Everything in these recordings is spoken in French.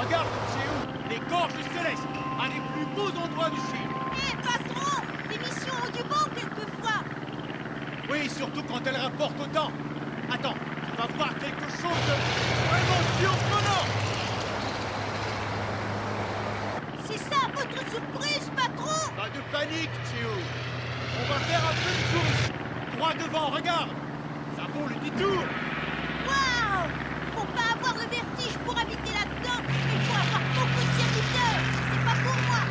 Regarde, Chéou, les gorges célestes, un des plus beaux endroits du Chine. Hé, patron! L'émission ont du bon quelquefois! Oui, surtout quand elle rapporte autant. Attends, tu vas voir quelque chose de vraiment surprenant. C'est ça votre surprise, patron! Pas de panique, Chéou. On va faire un peu de tourisme. Droit devant, regarde. Ça vaut le détour. Waouh! Faut pas avoir le vertige pour habiter là-dedans. Il faut avoir beaucoup de serviteurs. C'est pas pour moi.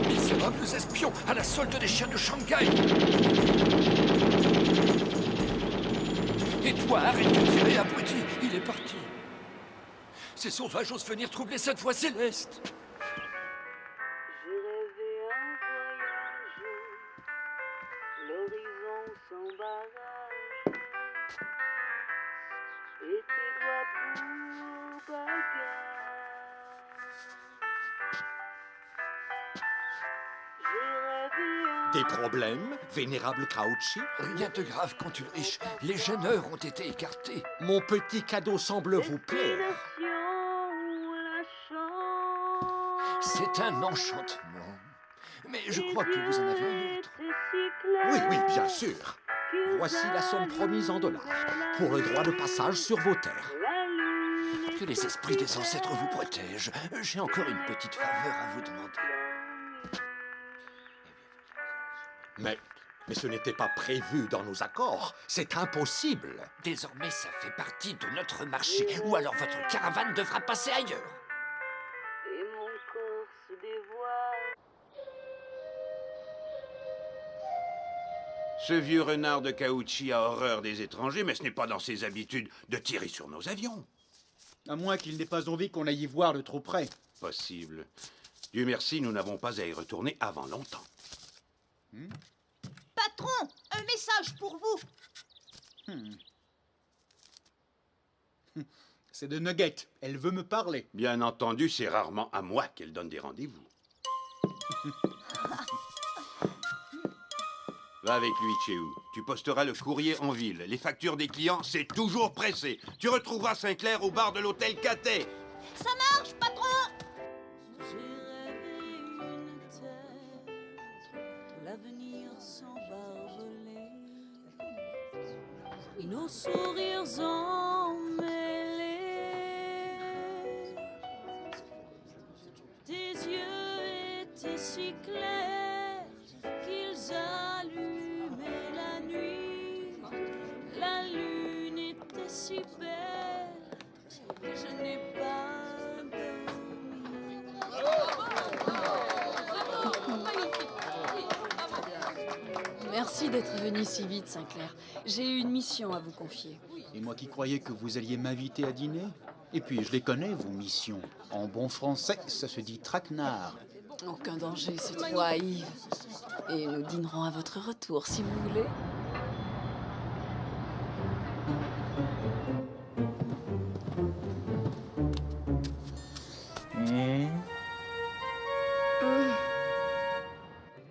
Misérables espions à la solde des chiens de Shanghai. Et toi, arrête de tirer, abruti. Il est parti. Ces sauvages osent venir troubler cette voie céleste. J'ai rêvé un voyage, l'horizon sans barrage, et tes doigts pour bagage. J'ai rêvé un... Des problèmes, vénérable Kaochi? Rien de grave, quand tu riche. Les gêneurs ont été écartés. Mon petit cadeau semble vous plaire. Destination, la chance. C'est un enchantement. Mais je crois que vous en avez un autre. Oui, oui, bien sûr. Voici la somme promise en dollars pour le droit de passage sur vos terres. Que les esprits des ancêtres vous protègent. J'ai encore une petite faveur à vous demander. Mais ce n'était pas prévu dans nos accords. C'est impossible. Désormais, ça fait partie de notre marché. Ou alors votre caravane devra passer ailleurs. Et mon corps se dévoile. Ce vieux renard de Kaouchi a horreur des étrangers, mais ce n'est pas dans ses habitudes de tirer sur nos avions. À moins qu'il n'ait pas envie qu'on aille y voir de trop près. Possible. Dieu merci, nous n'avons pas à y retourner avant longtemps. Patron, un message pour vous. C'est de Nugget. Elle veut me parler. Bien entendu, c'est rarement à moi qu'elle donne des rendez-vous. Va avec lui, Chéou. Tu posteras le courrier en ville. Les factures des clients, c'est toujours pressé. Tu retrouveras Sinclair au bar de l'hôtel Cathay. Ça marche, patron! J'ai rêvé une terre, l'avenir s'en va voler. Nos sourires emmêlés, tes yeux étaient si clairs qu'ils allumaient la nuit. La lune était si belle, je n'ai pas dormi. Merci d'être venu si vite, Sinclair. J'ai une mission à vous confier. Et moi qui croyais que vous alliez m'inviter à dîner. Et puis, je les connais, vos missions. En bon français, ça se dit traquenard. Aucun danger cette fois, Yves. Et nous dînerons à votre retour, si vous voulez.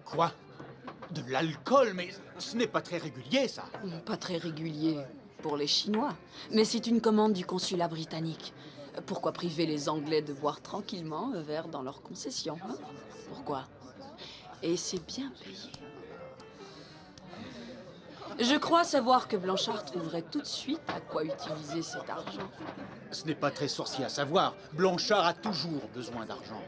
Quoi? De l'alcool? Mais ce n'est pas très régulier, ça. Pas très régulier pour les Chinois, mais c'est une commande du consulat britannique. Pourquoi priver les Anglais de boire tranquillement un verre dans leur concession, hein? Pourquoi? Et c'est bien payé. Je crois savoir que Blanchard trouverait tout de suite à quoi utiliser cet argent. Ce n'est pas très sorcier à savoir. Blanchard a toujours besoin d'argent.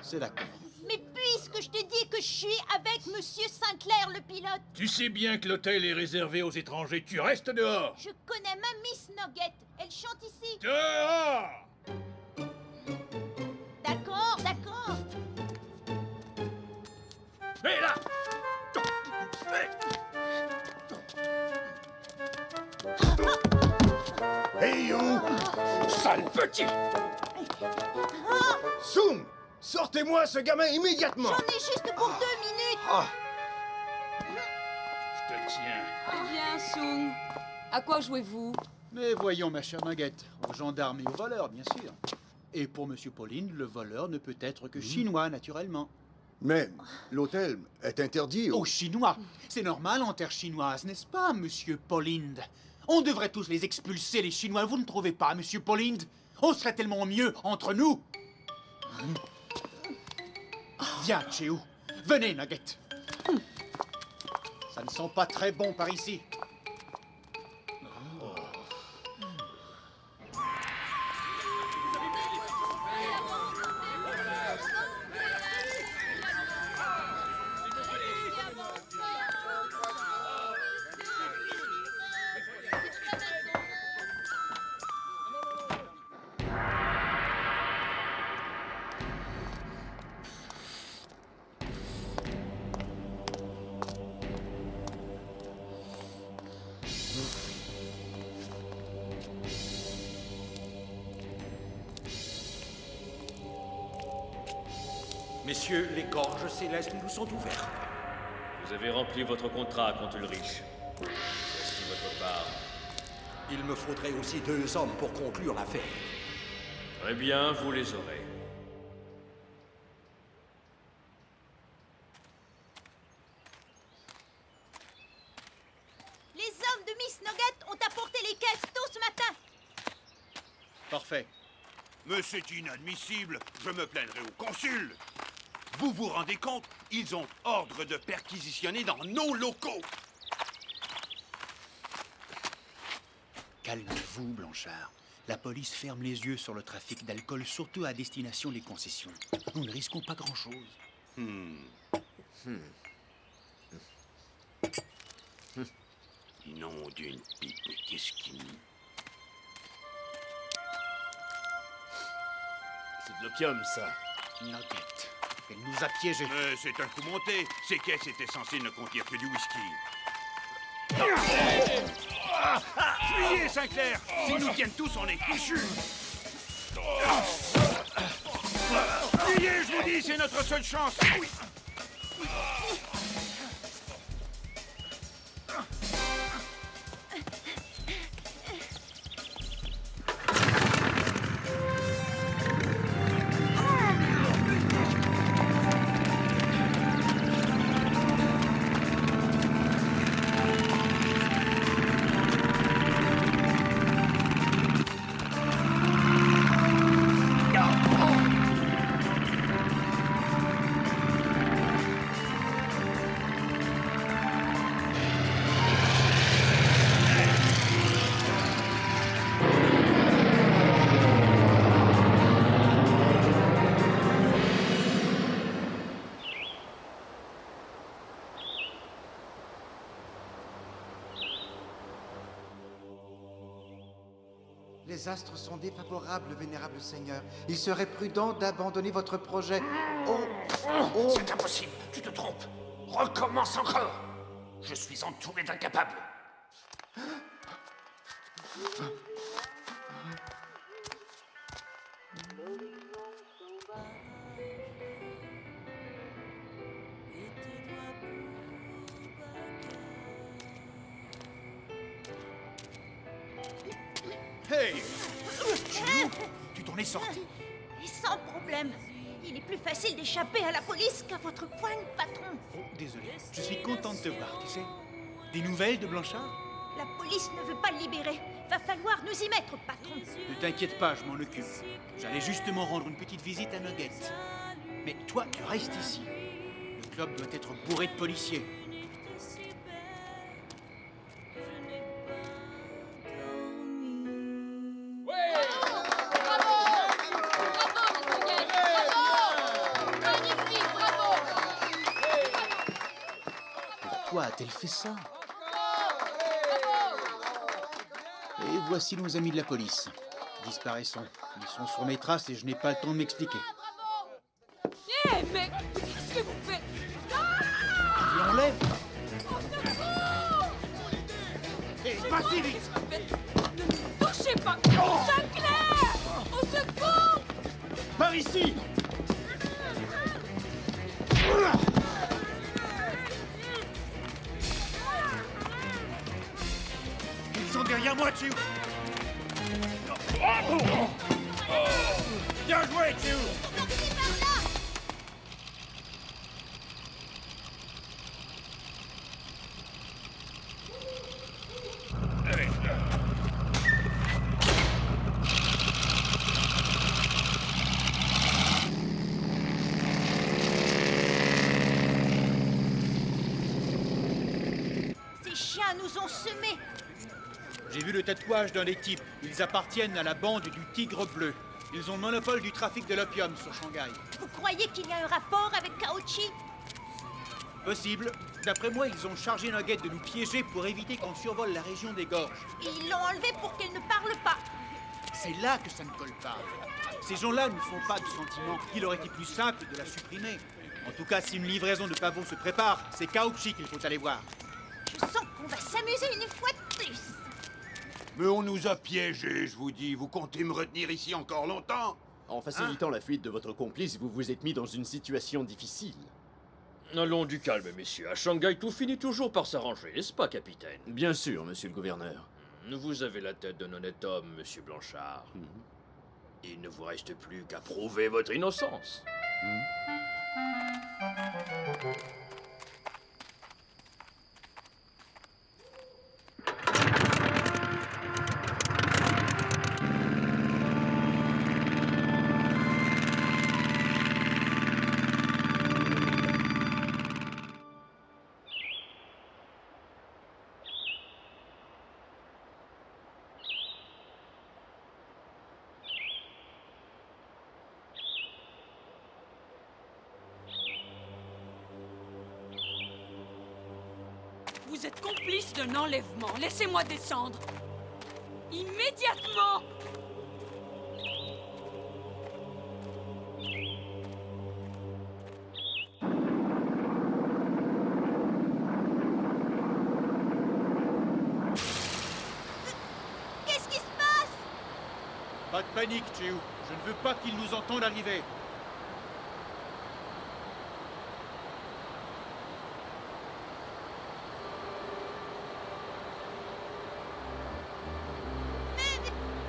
C'est d'accord. Mais puisque je te dis que je suis avec Monsieur Sinclair, le pilote, Tu sais bien que l'hôtel est réservé aux étrangers. Tu restes dehors. je connais ma Miss Nugget. Elle chante ici. Dehors! D'accord, d'accord. Hé là! Hey you! Sale petit! Soum! Sortez-moi ce gamin immédiatement! J'en ai juste pour 2 minutes. Je te tiens. Eh bien, Sung, à quoi jouez-vous? Mais voyons, ma chère Nugget, aux gendarmes et aux voleurs, bien sûr. Et pour Monsieur Pauline, le voleur ne peut être que chinois, naturellement. Mais l'hôtel est interdit Aux Chinois. C'est normal en terre chinoise, n'est-ce pas, Monsieur Paulind? On devrait tous les expulser, les Chinois, vous ne trouvez pas, Monsieur Paulind? On serait tellement mieux entre nous. Viens, Chéou. Venez, Nugget. Ça ne sent pas très bon par ici. Messieurs, les gorges célestes nous sont ouvertes. Vous avez rempli votre contrat contre Ulrich. Voici votre part. Il me faudrait aussi 2 hommes pour conclure l'affaire. Très bien, vous les aurez. Les hommes de Miss Nugget ont apporté les caisses tôt ce matin. Parfait. Mais c'est inadmissible. Je me plaindrai au consul. Vous vous rendez compte? Ils ont ordre de perquisitionner dans nos locaux. Calmez-vous, Blanchard. La police ferme les yeux sur le trafic d'alcool, surtout à destination des concessions. Nous ne risquons pas grand-chose. Nom d'une pipe, mais qu'est-ce qu'il... C'est de l'opium, ça. Nugget, elle nous a piégés. C'est un coup monté. Ces caisses étaient censées ne contenir que du whisky. Fuyez, Sinclair! S'ils nous tiennent tous, on est fichus! Fuyez, je vous dis, c'est notre seule chance! Oui. Les astres sont défavorables, vénérable Seigneur. Il serait prudent d'abandonner votre projet. Oh. C'est impossible, tu te trompes. Recommence encore. Je suis entouré d'incapables. Hey! Chou, tu t'en es sorti? Et sans problème. Il est plus facile d'échapper à la police qu'à votre poigne, patron. Oh, désolé. Je suis content de te voir, tu sais. Des nouvelles de Blanchard? La police ne veut pas le libérer. Va falloir nous y mettre, patron. Ne t'inquiète pas, je m'en occupe. J'allais justement rendre une petite visite à Nugget. Mais toi, tu restes ici. Le club doit être bourré de policiers. Pourquoi a-t-elle fait ça? Et voici nos amis de la police. Disparaissons. Ils sont sur mes traces et je n'ai pas le temps de m'expliquer. Hé, mais qu'est-ce que vous faites? Et enlève! Hé, pas si vite! Ne me touchez pas! Sinclair! Au secours! Par ici! Ils sont derrière moi, Chiu! Bien joué, Chiu! nous ont semés. J'ai vu le tatouage d'un des types. Ils appartiennent à la bande du Tigre Bleu. Ils ont le monopole du trafic de l'opium sur Shanghai. Vous croyez qu'il y a un rapport avec Kaochi? Possible. D'après moi, ils ont chargé Nugget de nous piéger pour éviter qu'on survole la région des gorges. Et ils l'ont enlevé pour qu'elle ne parle pas. C'est là que ça ne colle pas. Ces gens-là ne font pas de sentiments. Il aurait été plus simple de la supprimer. En tout cas, si une livraison de pavots se prépare, c'est Kaochi qu'il faut aller voir. Je sens qu'on va s'amuser une fois de plus. Mais on nous a piégés, je vous dis. Vous comptez me retenir ici encore longtemps? En facilitant la fuite de votre complice, vous vous êtes mis dans une situation difficile. Allons du calme, messieurs. À Shanghai, tout finit toujours par s'arranger, n'est-ce pas, capitaine? Bien sûr, monsieur le gouverneur. Vous avez la tête d'un honnête homme, monsieur Blanchard. Il ne vous reste plus qu'à prouver votre innocence. Vous êtes complice d'un enlèvement. Laissez-moi descendre. Immédiatement! Qu'est-ce qui se passe? Pas de panique, Chiu. Je ne veux pas qu'ils nous entendent arriver.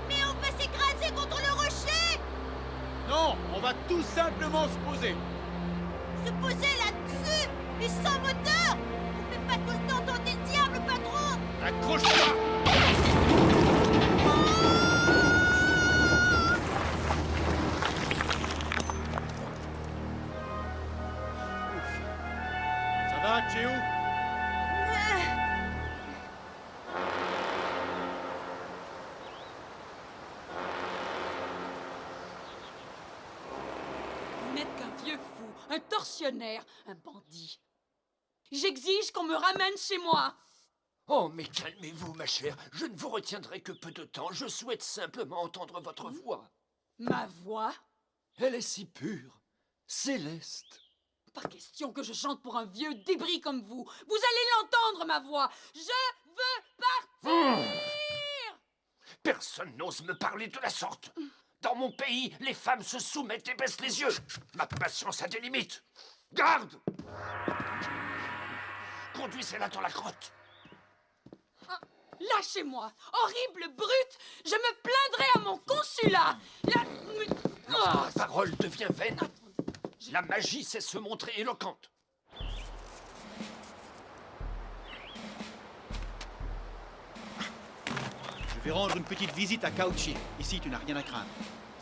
Mais on va s'écraser contre le rocher! Non, on va tout simplement se poser. Se poser là-dessus et sans moteur! On peut pas tout le temps tenter le diable, patron! Accroche-toi! Ça va, Chiu? Vous n'êtes qu'un vieux fou, un tortionnaire, un bandit. J'exige qu'on me ramène chez moi. Oh, mais calmez-vous, ma chère. Je ne vous retiendrai que peu de temps. Je souhaite simplement entendre votre voix. Ma voix? Elle est si pure, céleste. Pas question que je chante pour un vieux débris comme vous. Vous allez l'entendre, ma voix. Je veux partir! Personne n'ose me parler de la sorte. Dans mon pays, les femmes se soumettent et baissent les yeux. Ma patience a des limites. Garde! Conduisez-la dans la grotte. Lâchez-moi, horrible brute! Je me plaindrai à mon consulat! Lorsque la parole devient vaine, la magie sait se montrer éloquente. Je vais rendre une petite visite à Kaochi. Ici, tu n'as rien à craindre.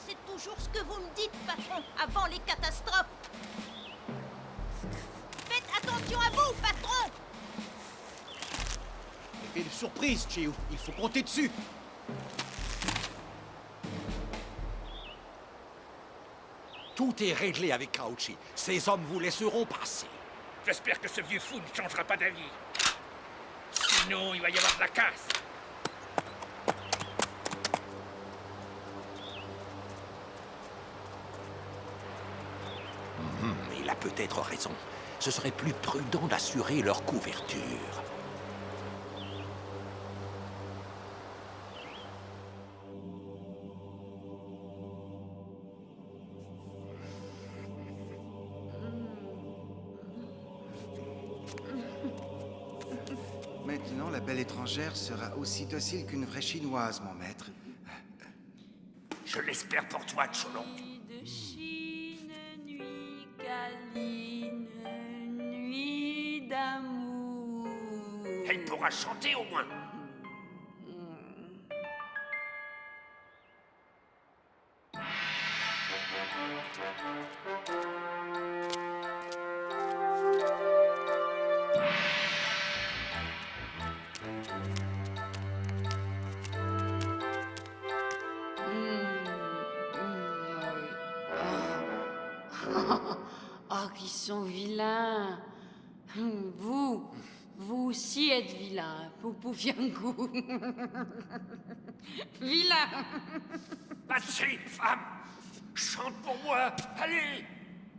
C'est toujours ce que vous me dites, patron, avant les catastrophes. Faites attention à vous, patron! Effet de surprise, Chiu. Il faut compter dessus. Tout est réglé avec Kaochi. Ces hommes vous laisseront passer. J'espère que ce vieux fou ne changera pas d'avis. Sinon, il va y avoir de la casse. Il a peut-être raison. Ce serait plus prudent d'assurer leur couverture. Maintenant, la belle étrangère sera aussi docile qu'une vraie chinoise, mon maître. Je l'espère pour toi, Cholon. Nuit de Chine, nuit câline, nuit d'amour. Elle pourra chanter au moins. Oh, qu'ils sont vilains. Vous aussi êtes vilain, Poufiangou. Vilain. Vas-y, femme, chante pour moi, allez.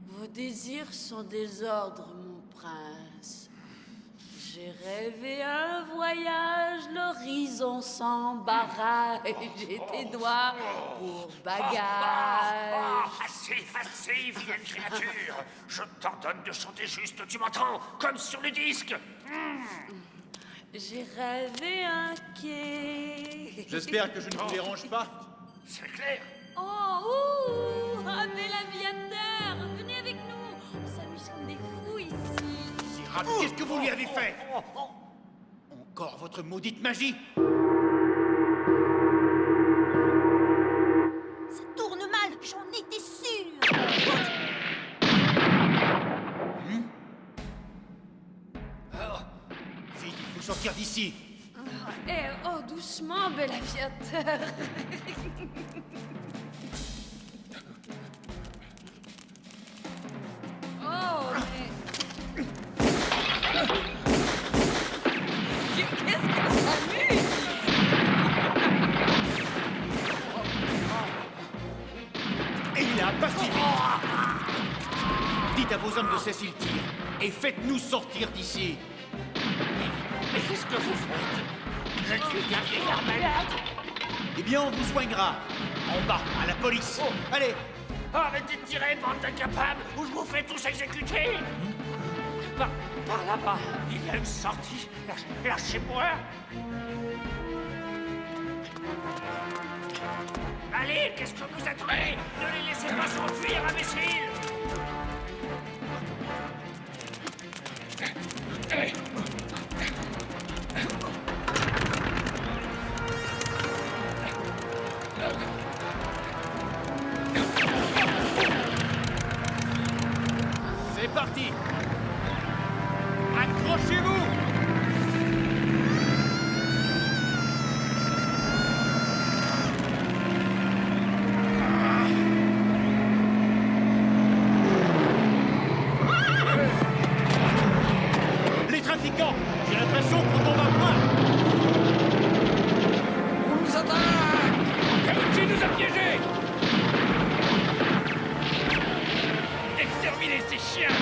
Vos désirs sont des ordres, mon prince. J'ai rêvé un voyage, l'horizon s'embarras, et j'ai tes doigts pour bagage. Assez, vilaine créature. Je t'ordonne de chanter juste, tu m'entends? Comme sur le disque. J'ai rêvé un quai. J'espère que je ne vous dérange pas. C'est clair. Oh, un bel aviateur. Venez avec nous. On s'amuse comme des fous ici. Sirab, qu'est-ce que vous lui avez fait? Encore votre maudite magie? Ça tourne mal, j'en étais sûre. Vite, il faut sortir d'ici. Oh, doucement, bel aviateur. Oh, mais... Qu'est-ce qu'elle s'amuse? Et il a pas si vite. Dites à vos hommes de cesser le tir et faites-nous sortir d'ici. Mais qu'est-ce que vous faites? Je suis qu'un vieillard malade. Eh bien, on vous soignera. En bas, à la police. Allez. Arrêtez de tirer, bande d'incapables, ou je vous fais tous exécuter. Par là-bas, il y a une sortie. Lâchez-moi. Allez, qu'est-ce que vous attendez? Ne les laissez pas s'enfuir, imbéciles. C'est parti. Accrochez-vous. Les trafiquants, j'ai l'impression qu'on tombe à point. On nous attaque. Kabuki nous a piégés. Exterminez ces chiens.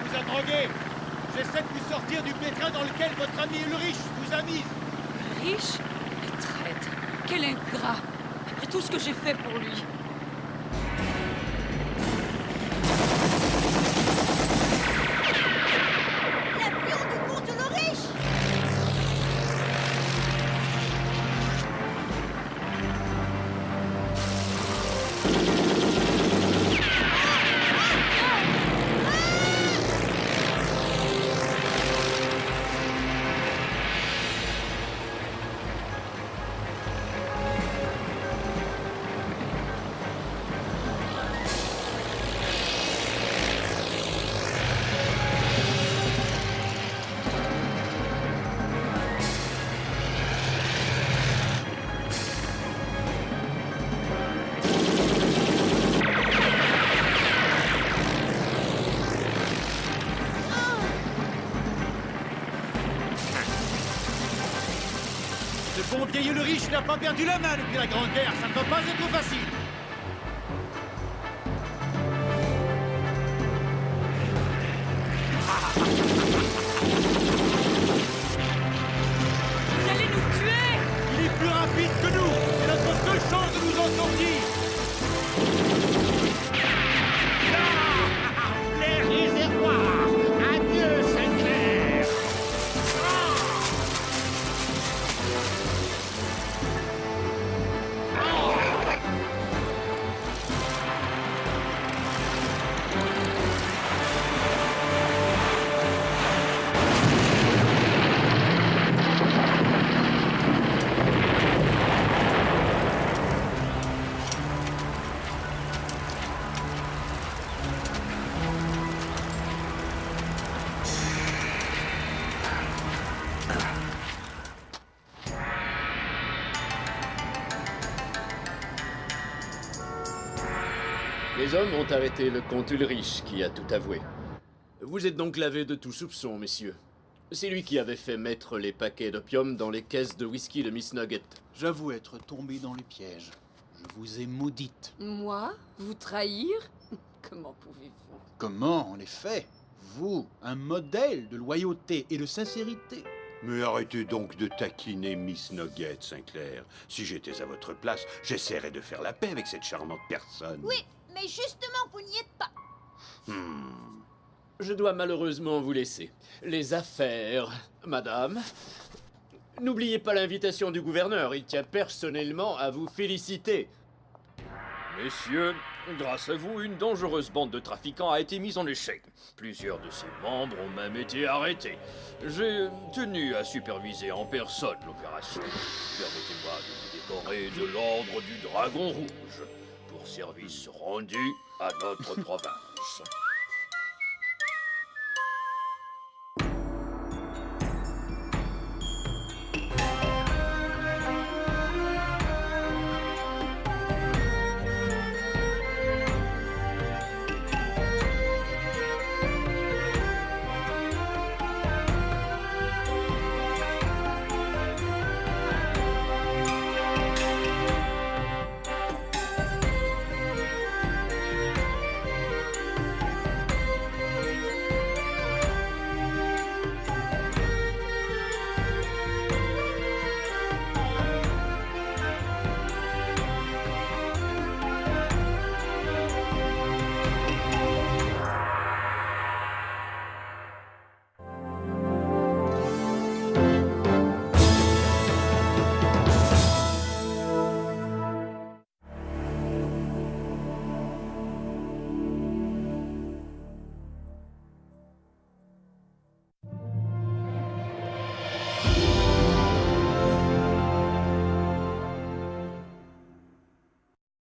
Vous a drogué. J'essaie de vous sortir du pétrin dans lequel votre ami Ulrich vous a mis. Riche et traître. Quel ingrat. Après tout ce que j'ai fait pour lui. L'avion du comte Ulrich. Ce bon vieil Ulrich n'a pas perdu la main depuis la Grande Guerre. Ça ne va pas être facile. Vous allez nous tuer. Il est plus rapide que nous. C'est notre seule chance de nous en sortir. Les réservoirs. Adieu, Saint-Clair. Les hommes ont arrêté le comte Ulrich qui a tout avoué. Vous êtes donc lavé de tout soupçon, messieurs. C'est lui qui avait fait mettre les paquets d'opium dans les caisses de whisky de Miss Nugget. J'avoue être tombé dans le piège. Je vous ai maudite. Moi? Vous trahir? Comment pouvez-vous? Comment, en effet? Vous, un modèle de loyauté et de sincérité. Mais arrêtez donc de taquiner Miss Nugget, Sinclair. Si j'étais à votre place, j'essaierais de faire la paix avec cette charmante personne. Oui, mais justement, vous n'y êtes pas. Je dois malheureusement vous laisser. Les affaires, madame. N'oubliez pas l'invitation du gouverneur, il tient personnellement à vous féliciter. Messieurs, grâce à vous, une dangereuse bande de trafiquants a été mise en échec. Plusieurs de ses membres ont même été arrêtés. J'ai tenu à superviser en personne l'opération. Permettez-moi de vous décorer de l'ordre du Dragon Rouge pour service rendu à notre province.